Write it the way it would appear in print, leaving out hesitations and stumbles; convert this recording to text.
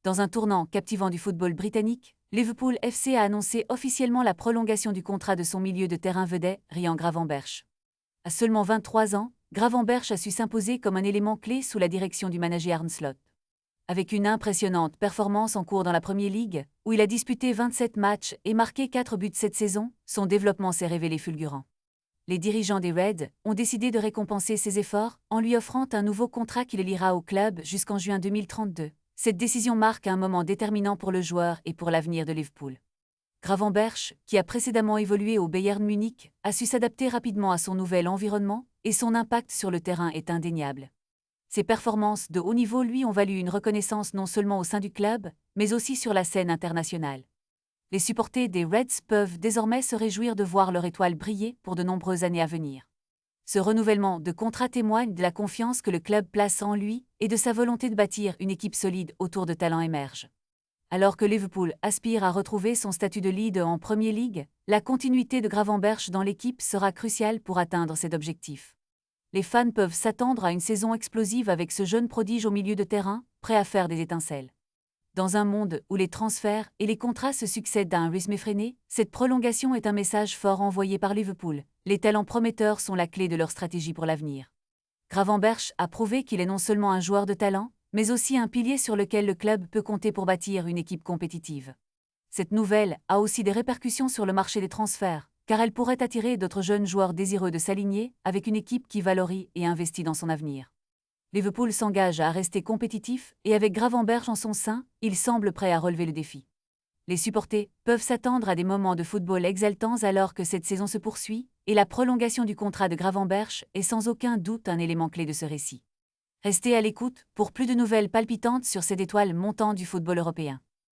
Dans un tournant captivant du football britannique, Liverpool FC a annoncé officiellement la prolongation du contrat de son milieu de terrain vedette, Ryan Gravenberch. À seulement 23 ans, Gravenberch a su s'imposer comme un élément clé sous la direction du manager Arne Slot. Avec une impressionnante performance en cours dans la Premier League, où il a disputé 27 matchs et marqué 4 buts cette saison, son développement s'est révélé fulgurant. Les dirigeants des Reds ont décidé de récompenser ses efforts en lui offrant un nouveau contrat qui le liera au club jusqu'en juin 2032. Cette décision marque un moment déterminant pour le joueur et pour l'avenir de Liverpool. Gravenberch, qui a précédemment évolué au Bayern Munich, a su s'adapter rapidement à son nouvel environnement et son impact sur le terrain est indéniable. Ses performances de haut niveau lui ont valu une reconnaissance non seulement au sein du club, mais aussi sur la scène internationale. Les supporters des Reds peuvent désormais se réjouir de voir leur étoile briller pour de nombreuses années à venir. Ce renouvellement de contrat témoigne de la confiance que le club place en lui et de sa volonté de bâtir une équipe solide autour de talents émergents. Alors que Liverpool aspire à retrouver son statut de leader en Premier League, la continuité de Gravenberch dans l'équipe sera cruciale pour atteindre cet objectif. Les fans peuvent s'attendre à une saison explosive avec ce jeune prodige au milieu de terrain, prêt à faire des étincelles. Dans un monde où les transferts et les contrats se succèdent à un rythme effréné, cette prolongation est un message fort envoyé par Liverpool. Les talents prometteurs sont la clé de leur stratégie pour l'avenir. Gravenberch a prouvé qu'il est non seulement un joueur de talent, mais aussi un pilier sur lequel le club peut compter pour bâtir une équipe compétitive. Cette nouvelle a aussi des répercussions sur le marché des transferts, car elle pourrait attirer d'autres jeunes joueurs désireux de s'aligner avec une équipe qui valorise et investit dans son avenir. Liverpool s'engage à rester compétitif et avec Gravenberch en son sein, il semble prêt à relever le défi. Les supporters peuvent s'attendre à des moments de football exaltants alors que cette saison se poursuit, et la prolongation du contrat de Gravenberch est sans aucun doute un élément clé de ce récit. Restez à l'écoute pour plus de nouvelles palpitantes sur cette étoile montante du football européen.